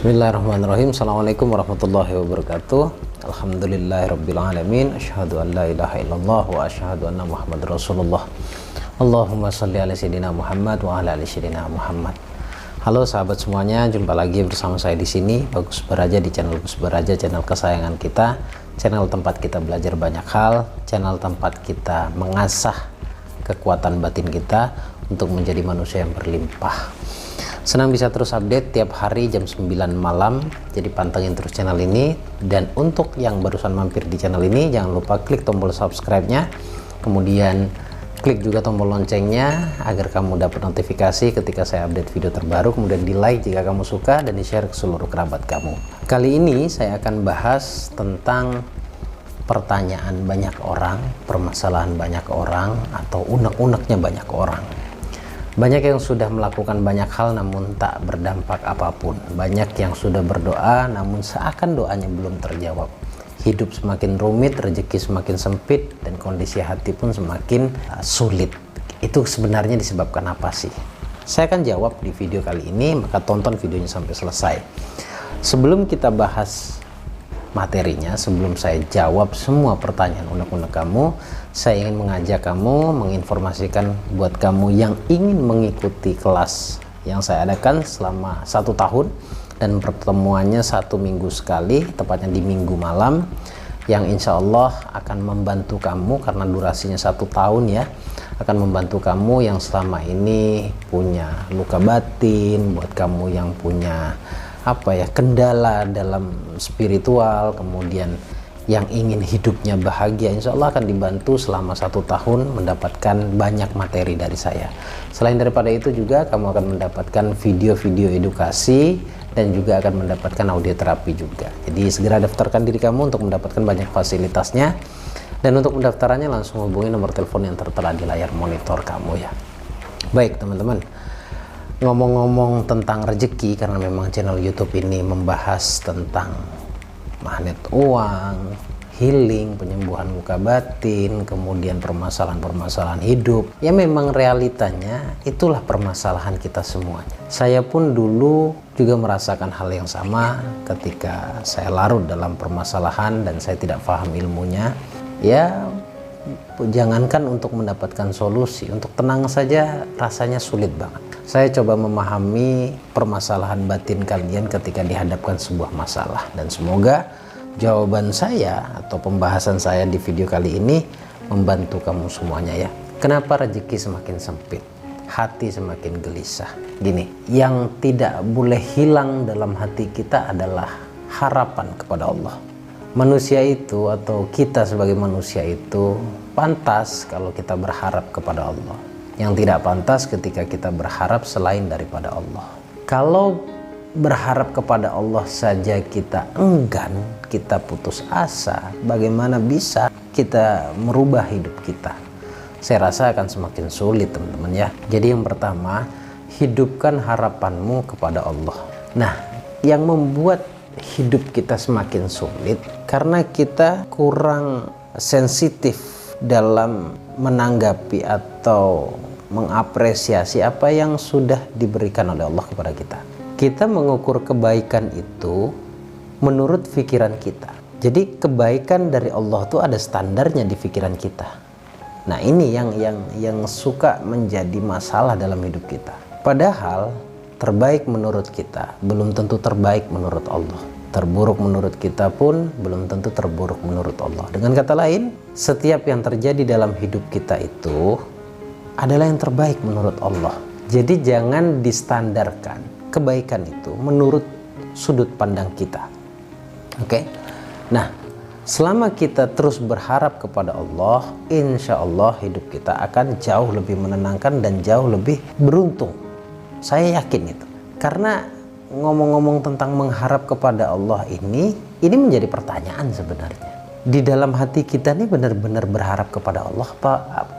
Bismillahirrahmanirrahim. Assalamualaikum warahmatullahi wabarakatuh. Alhamdulillahirrabbilalamin. Asyhadu an la ilaha illallah wa asyhadu anna Muhammad Rasulullah. Allahumma salli ala sayyidina Muhammad wa ala ali sayyidina Muhammad. Halo sahabat semuanya, jumpa lagi bersama saya di sini, Bagus Baraja, di channel Bagus Baraja, channel kesayangan kita, channel tempat kita belajar banyak hal, channel tempat kita mengasah kekuatan batin kita untuk menjadi manusia yang berlimpah. Senang bisa terus update tiap hari jam 9 malam, jadi pantengin terus channel ini. Dan untuk yang barusan mampir di channel ini, jangan lupa klik tombol subscribe-nya, kemudian klik juga tombol loncengnya agar kamu dapat notifikasi ketika saya update video terbaru, kemudian di like jika kamu suka dan di share ke seluruh kerabat kamu. Kali ini saya akan bahas tentang pertanyaan banyak orang, permasalahan banyak orang, atau unek-uneknya banyak orang. Banyak yang sudah melakukan banyak hal namun tak berdampak apapun. Banyak yang sudah berdoa namun seakan doanya belum terjawab. Hidup semakin rumit, rezeki semakin sempit, dan kondisi hati pun semakin sulit. Itu sebenarnya disebabkan apa sih? Saya akan jawab di video kali ini, maka tonton videonya sampai selesai. Sebelum kita bahas materinya, sebelum saya jawab semua pertanyaan unek-unek kamu, saya ingin mengajak kamu, menginformasikan buat kamu yang ingin mengikuti kelas yang saya adakan selama 1 tahun, dan pertemuannya 1 minggu sekali, tepatnya di minggu malam, yang insya Allah akan membantu kamu karena durasinya 1 tahun ya, akan membantu kamu yang selama ini punya luka batin, buat kamu yang punya kendala dalam spiritual, kemudian yang ingin hidupnya bahagia, insya Allah akan dibantu selama 1 tahun mendapatkan banyak materi dari saya. Selain daripada itu juga kamu akan mendapatkan video-video edukasi dan juga akan mendapatkan audio terapi juga. Jadi segera daftarkan diri kamu untuk mendapatkan banyak fasilitasnya, dan untuk pendaftarannya langsung hubungi nomor telepon yang tertera di layar monitor kamu ya. Baik teman-teman, ngomong-ngomong tentang rezeki, karena memang channel YouTube ini membahas tentang magnet uang, healing, penyembuhan luka batin, kemudian permasalahan-permasalahan hidup. Ya memang realitanya itulah permasalahan kita semuanya. Saya pun dulu juga merasakan hal yang sama ketika saya larut dalam permasalahan dan saya tidak paham ilmunya. Ya jangankan untuk mendapatkan solusi, untuk tenang saja rasanya sulit banget. Saya coba memahami permasalahan batin kalian ketika dihadapkan sebuah masalah, dan semoga jawaban saya atau pembahasan saya di video kali ini membantu kamu semuanya ya. Kenapa rezeki semakin sempit, hati semakin gelisah? Gini, yang tidak boleh hilang dalam hati kita adalah harapan kepada Allah. Manusia itu, atau kita sebagai manusia itu, pantas kalau kita berharap kepada Allah. Yang tidak pantas ketika kita berharap selain daripada Allah. Kalau berharap kepada Allah saja kita enggan, kita putus asa, bagaimana bisa kita merubah hidup kita? Saya rasa akan semakin sulit teman-teman ya. Jadi yang pertama, hidupkan harapanmu kepada Allah. Nah, yang membuat hidup kita semakin sulit karena kita kurang sensitif dalam menanggapi atau mengapresiasi apa yang sudah diberikan oleh Allah kepada kita. Kita mengukur kebaikan itu menurut pikiran kita. Jadi kebaikan dari Allah itu ada standarnya di pikiran kita. Nah ini yang suka menjadi masalah dalam hidup kita. Padahal terbaik menurut kita belum tentu terbaik menurut Allah. Terburuk menurut kita pun belum tentu terburuk menurut Allah. Dengan kata lain, setiap yang terjadi dalam hidup kita itu adalah yang terbaik menurut Allah. Jadi jangan distandarkan kebaikan itu menurut sudut pandang kita. Oke? Nah, selama kita terus berharap kepada Allah, insya Allah hidup kita akan jauh lebih menenangkan dan jauh lebih beruntung. Saya yakin itu. Karena ngomong-ngomong tentang mengharap kepada Allah ini menjadi pertanyaan sebenarnya. Di dalam hati kita ini benar-benar berharap kepada Allah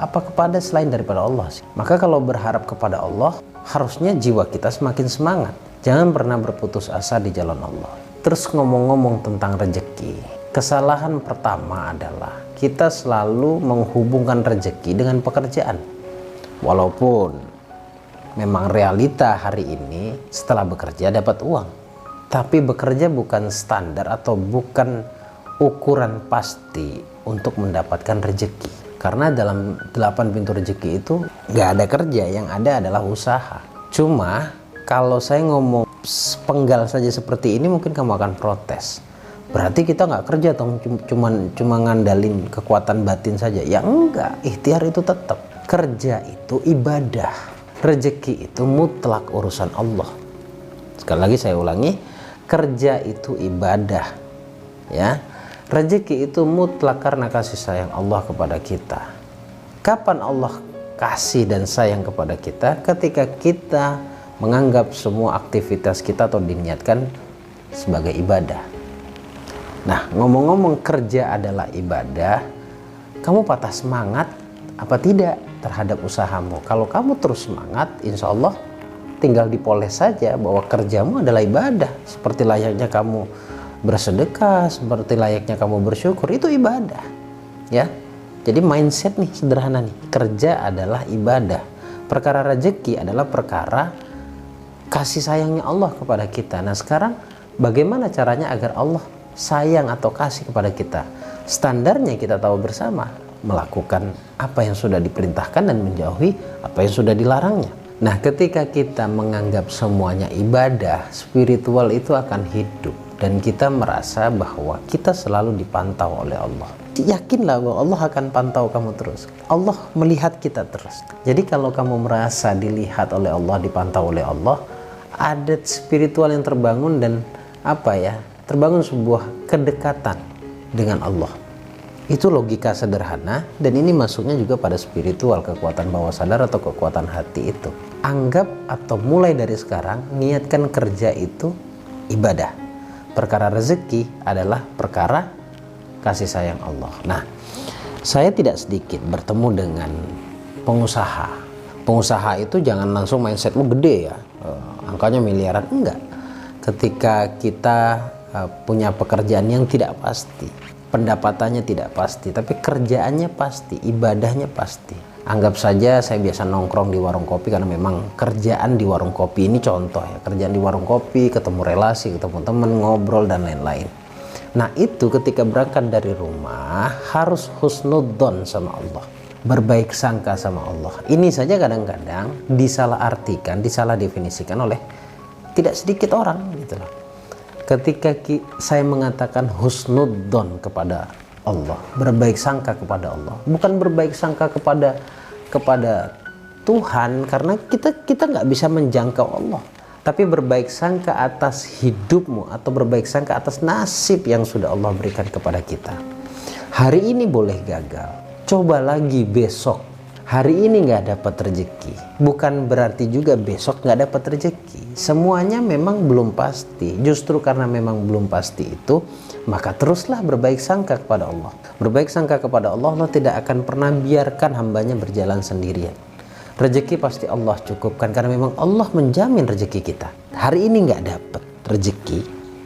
apa kepada selain daripada Allah sih? Maka kalau berharap kepada Allah, harusnya jiwa kita semakin semangat. Jangan pernah berputus asa di jalan Allah. Terus ngomong-ngomong tentang rezeki, kesalahan pertama adalah kita selalu menghubungkan rezeki dengan pekerjaan. Walaupun memang realita hari ini setelah bekerja dapat uang. Tapi bekerja bukan standar atau bukan ukuran pasti untuk mendapatkan rezeki. Karena dalam 8 pintu rezeki itu nggak ada kerja, yang ada adalah usaha. Cuma kalau saya ngomong penggal saja seperti ini mungkin kamu akan protes. Berarti kita nggak kerja dong, cuma ngandalin kekuatan batin saja. Ya enggak, ikhtiar itu tetap. Kerja itu ibadah. Rezeki itu mutlak urusan Allah. Sekali lagi saya ulangi, kerja itu ibadah. Ya, rezeki itu mutlak karena kasih sayang Allah kepada kita. Kapan Allah kasih dan sayang kepada kita? Ketika kita menganggap semua aktivitas kita atau diniatkan sebagai ibadah. Nah, ngomong-ngomong kerja adalah ibadah, kamu patah semangat apa tidak terhadap usahamu? Kalau kamu terus semangat, insya Allah tinggal dipoles saja bahwa kerjamu adalah ibadah. Seperti layaknya kamu bersedekah, seperti layaknya kamu bersyukur, itu ibadah. Ya, jadi mindset nih sederhana nih, kerja adalah ibadah. Perkara rezeki adalah perkara kasih sayangnya Allah kepada kita. Nah sekarang bagaimana caranya agar Allah sayang atau kasih kepada kita? Standarnya kita tahu bersama, melakukan apa yang sudah diperintahkan dan menjauhi apa yang sudah dilarangnya. Nah ketika kita menganggap semuanya ibadah, spiritual itu akan hidup dan kita merasa bahwa kita selalu dipantau oleh Allah. Yakinlah bahwa Allah akan pantau kamu terus. Allah melihat kita terus. Jadi kalau kamu merasa dilihat oleh Allah, dipantau oleh Allah, ada spiritual yang terbangun dan terbangun sebuah kedekatan dengan Allah. Itu logika sederhana dan ini masuknya juga pada spiritual, kekuatan bawah sadar atau kekuatan hati itu. Anggap atau mulai dari sekarang niatkan kerja itu ibadah. Perkara rezeki adalah perkara kasih sayang Allah. Nah, saya tidak sedikit bertemu dengan pengusaha. Pengusaha itu jangan langsung mindsetmu gede ya, angkanya miliaran, enggak. Ketika kita punya pekerjaan yang tidak pasti, pendapatannya tidak pasti, tapi kerjaannya pasti, ibadahnya pasti. Anggap saja saya biasa nongkrong di warung kopi karena memang kerjaan di warung kopi ini contoh ya, kerjaan di warung kopi, ketemu relasi, ketemu teman, ngobrol dan lain-lain. Nah itu ketika berangkat dari rumah harus husnudzon sama Allah, berbaik sangka sama Allah. Ini saja kadang-kadang disalahartikan, disalah definisikan oleh tidak sedikit orang gitu loh. Ketika saya mengatakan husnudzon kepada Allah, berbaik sangka kepada Allah, bukan berbaik sangka kepada Tuhan, karena kita nggak bisa menjangkau Allah, tapi berbaik sangka atas hidupmu atau berbaik sangka atas nasib yang sudah Allah berikan kepada kita. Hari ini boleh gagal, coba lagi besok. Hari ini nggak dapat rezeki, bukan berarti juga besok nggak dapat rezeki. Semuanya memang belum pasti. Justru karena memang belum pasti itu, maka teruslah berbaik sangka kepada Allah. Berbaik sangka kepada Allah, Allah tidak akan pernah biarkan hambanya berjalan sendirian. Rezeki pasti Allah cukupkan karena memang Allah menjamin rezeki kita. Hari ini nggak dapat rezeki,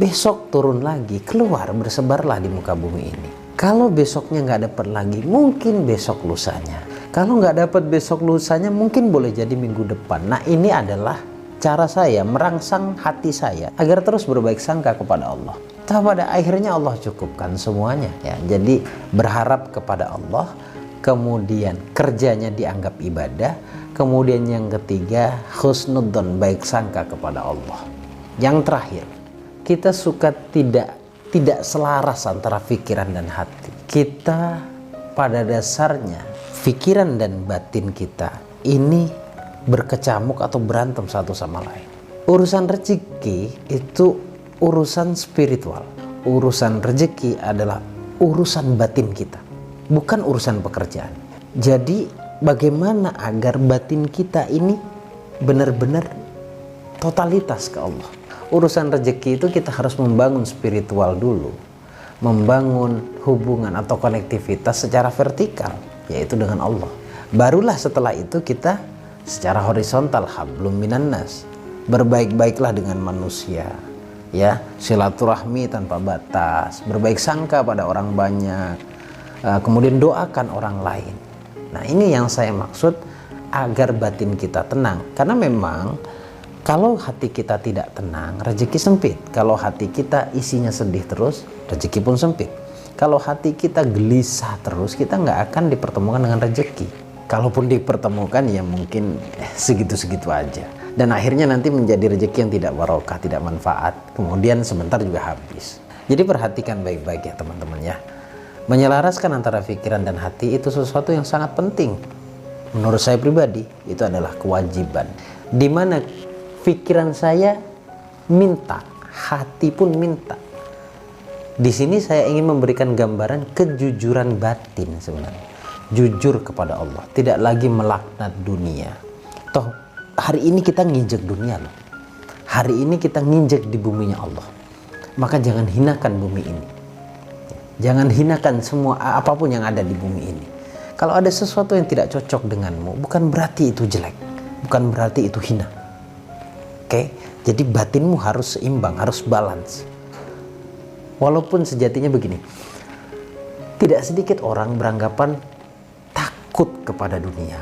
besok turun lagi, keluar, bersebarlah di muka bumi ini. Kalau besoknya nggak dapat lagi, mungkin besok lusanya. Kalau nggak dapat besok lusanya, mungkin boleh jadi minggu depan. Nah ini adalah cara saya merangsang hati saya agar terus berbaik sangka kepada Allah. Pada akhirnya Allah cukupkan semuanya ya. Jadi berharap kepada Allah, kemudian kerjanya dianggap ibadah, kemudian yang ketiga husnudzon, baik sangka kepada Allah. Yang terakhir, kita suka tidak selaras antara pikiran dan hati. Kita pada dasarnya pikiran dan batin kita ini berkecamuk atau berantem satu sama lain. Urusan rezeki itu urusan spiritual. Urusan rezeki adalah urusan batin kita, bukan urusan pekerjaan. Jadi bagaimana agar batin kita ini benar-benar totalitas ke Allah. Urusan rezeki itu kita harus membangun spiritual dulu, membangun hubungan atau konektivitas secara vertikal, yaitu dengan Allah. Barulah setelah itu kita secara horizontal, hablum minan nas, berbaik-baiklah dengan manusia ya, silaturahmi tanpa batas, berbaik sangka pada orang banyak, kemudian doakan orang lain. Nah ini yang saya maksud agar batin kita tenang, karena memang Kalau hati kita tidak tenang, rezeki sempit. Kalau hati kita isinya sedih terus, rezeki pun sempit. Kalau hati kita gelisah terus, kita nggak akan dipertemukan dengan rezeki. Kalaupun dipertemukan, ya mungkin segitu-segitu aja. Dan akhirnya nanti menjadi rezeki yang tidak barokah, tidak manfaat. Kemudian sebentar juga habis. Jadi perhatikan baik-baik ya teman-teman ya. Menyelaraskan antara pikiran dan hati itu sesuatu yang sangat penting. Menurut saya pribadi, itu adalah kewajiban. Di mana pikiran saya minta, hati pun minta. Di sini saya ingin memberikan gambaran kejujuran batin sebenarnya. Jujur kepada Allah, tidak lagi melaknat dunia. Toh hari ini kita nginjek dunia loh. Hari ini kita nginjek di buminya Allah. Maka jangan hinakan bumi ini. Jangan hinakan semua apapun yang ada di bumi ini. Kalau ada sesuatu yang tidak cocok denganmu, bukan berarti itu jelek, bukan berarti itu hina. Oke, jadi batinmu harus seimbang, harus balance. Walaupun sejatinya begini, tidak sedikit orang beranggapan takut kepada dunia,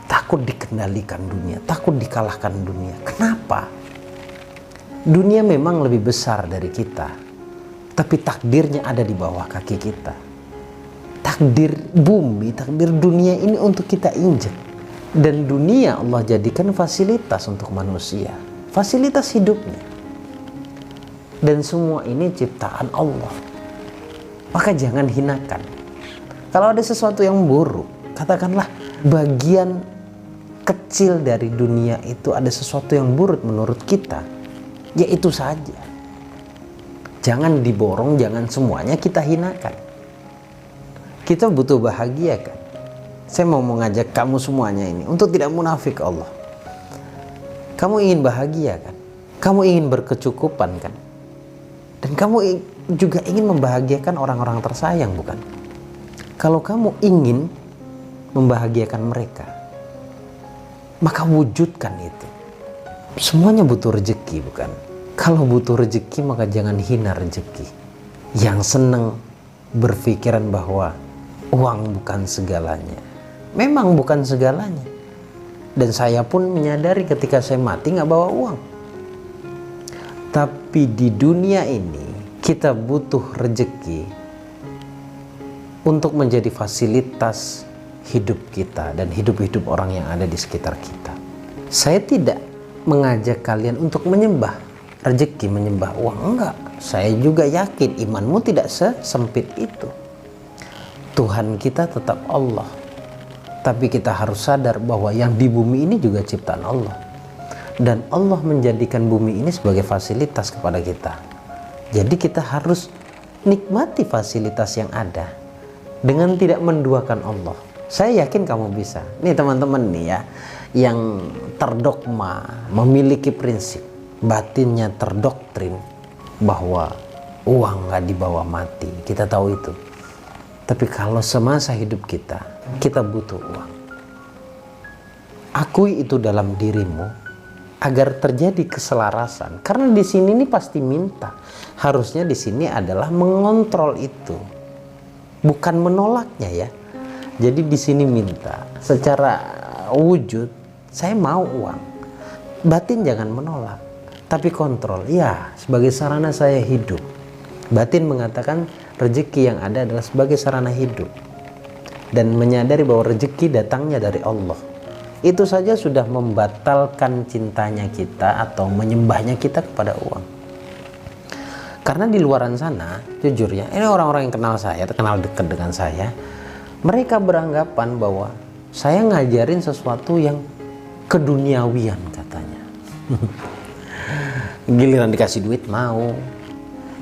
takut dikendalikan dunia, takut dikalahkan dunia. Kenapa? Dunia memang lebih besar dari kita, tapi takdirnya ada di bawah kaki kita. Takdir bumi, takdir dunia ini untuk kita injek. Dan dunia Allah jadikan fasilitas untuk manusia, fasilitas hidupnya. Dan semua ini ciptaan Allah. Maka jangan hinakan. Kalau ada sesuatu yang buruk, katakanlah bagian kecil dari dunia itu ada sesuatu yang buruk menurut kita, ya itu saja. Jangan diborong, jangan semuanya kita hinakan. Kita butuh bahagia kan? Saya mau mengajak kamu semuanya ini untuk tidak munafik ke Allah. Kamu ingin bahagia kan? Kamu ingin berkecukupan kan? Dan kamu juga ingin membahagiakan orang-orang tersayang bukan? Kalau kamu ingin membahagiakan mereka, maka wujudkan itu. Semuanya butuh rezeki bukan? Kalau butuh rezeki maka jangan hina rezeki. Yang senang berpikiran bahwa uang bukan segalanya. Memang bukan segalanya. Dan saya pun menyadari ketika saya mati nggak bawa uang. Tapi di dunia ini kita butuh rezeki untuk menjadi fasilitas hidup kita dan hidup-hidup orang yang ada di sekitar kita. Saya tidak mengajak kalian untuk menyembah rezeki, menyembah uang. Enggak. Saya juga yakin imanmu tidak sesempit itu. Tuhan kita tetap Allah. Tapi kita harus sadar bahwa yang di bumi ini juga ciptaan Allah. Dan Allah menjadikan bumi ini sebagai fasilitas kepada kita. Jadi kita harus nikmati fasilitas yang ada dengan tidak menduakan Allah. Saya yakin kamu bisa. Nih teman-teman nih ya, yang terdogma, memiliki prinsip, batinnya terdoktrin bahwa uang nggak dibawa mati. Kita tahu itu. Tapi kalau semasa hidup kita butuh uang. Akui itu dalam dirimu agar terjadi keselarasan. Karena di sini nih pasti minta. Harusnya di sini adalah mengontrol itu, bukan menolaknya ya. Jadi di sini minta secara wujud, saya mau uang. Batin jangan menolak, tapi kontrol. Ya, sebagai sarana saya hidup. Batin mengatakan rezeki yang ada adalah sebagai sarana hidup. Dan menyadari bahwa rezeki datangnya dari Allah. Itu saja sudah membatalkan cintanya kita atau menyembahnya kita kepada uang. Karena di luaran sana, jujur ya, ini orang-orang yang kenal saya, kenal dekat dengan saya, mereka beranggapan bahwa saya ngajarin sesuatu yang keduniawian katanya. Giliran dikasih duit mau,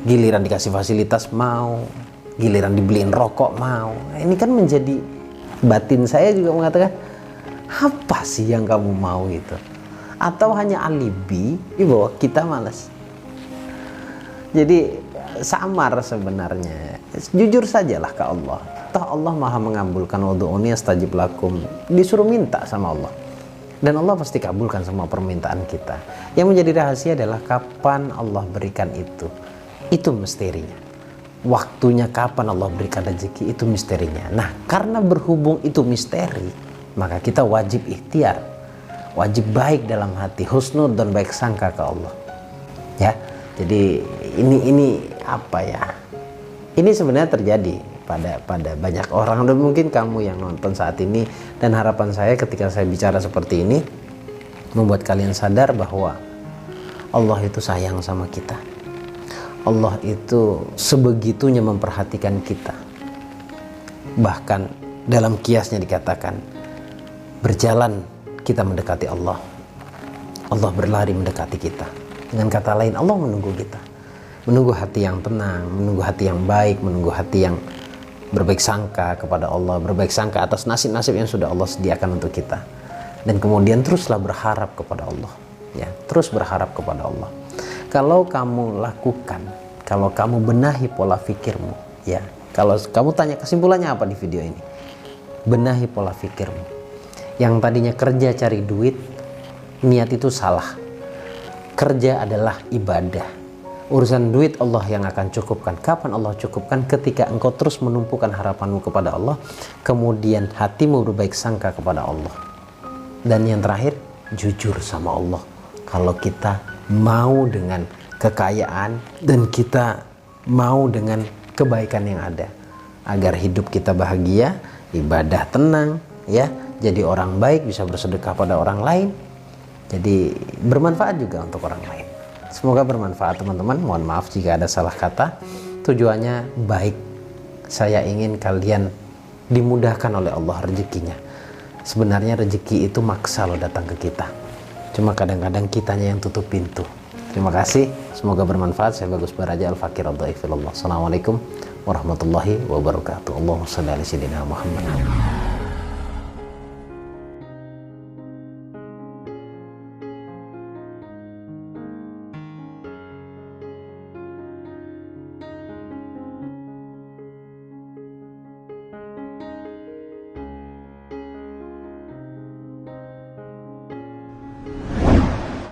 giliran dikasih fasilitas mau, giliran dibeliin rokok mau. Ini kan menjadi batin saya juga mengatakan, apa sih yang kamu mau itu? Atau hanya alibi bahwa kita malas. Jadi samar sebenarnya. Jujur sajalah ke Allah. Toh Allah Maha mengabulkan, ud'uuni astajib lakum. Disuruh minta sama Allah. Dan Allah pasti kabulkan semua permintaan kita. Yang menjadi rahasia adalah kapan Allah berikan itu. Itu misterinya. Waktunya kapan Allah berikan rezeki, itu misterinya. Nah, karena berhubung itu misteri, maka kita wajib ikhtiar wajib baik dalam hati, husnudzon, baik sangka ke Allah. Ya, jadi ini apa ya? Ini sebenarnya terjadi pada banyak orang, dan mungkin kamu yang nonton saat ini. Dan harapan saya ketika saya bicara seperti ini membuat kalian sadar bahwa Allah itu sayang sama kita. Allah itu sebegitunya memperhatikan kita. Bahkan dalam kiasnya dikatakan, berjalan kita mendekati Allah, Allah berlari mendekati kita. Dengan kata lain, Allah menunggu kita, menunggu hati yang tenang, menunggu hati yang baik, menunggu hati yang berbaik sangka kepada Allah, berbaik sangka atas nasib-nasib yang sudah Allah sediakan untuk kita. Dan kemudian teruslah berharap kepada Allah, ya, terus berharap kepada Allah. Kalau kamu lakukan, kalau kamu benahi pola pikirmu, ya, kalau kamu tanya kesimpulannya apa di video ini, benahi pola pikirmu. Yang tadinya kerja cari duit, niat itu salah. Kerja adalah ibadah. Urusan duit Allah yang akan cukupkan. Kapan Allah cukupkan? Ketika engkau terus menumpukan harapanmu kepada Allah, kemudian hatimu berbaik sangka kepada Allah. Dan yang terakhir, jujur sama Allah. Kalau kita mau dengan kekayaan dan kita mau dengan kebaikan yang ada, agar hidup kita bahagia, ibadah tenang, ya, jadi orang baik, bisa bersedekah pada orang lain, jadi bermanfaat juga untuk orang lain. Semoga bermanfaat teman-teman. Mohon maaf jika ada salah kata. Tujuannya baik. Saya ingin kalian dimudahkan oleh Allah rezekinya. Sebenarnya rezeki itu maksa loh datang ke kita. Cuma kadang-kadang kitanya yang tutup pintu. Terima kasih. Semoga bermanfaat. Saya Bagus Baraja, Al-Fakir Ad-Dhaifillah. Assalamualaikum warahmatullahi wabarakatuh. Allahumma shalli ala sayyidina Muhammad.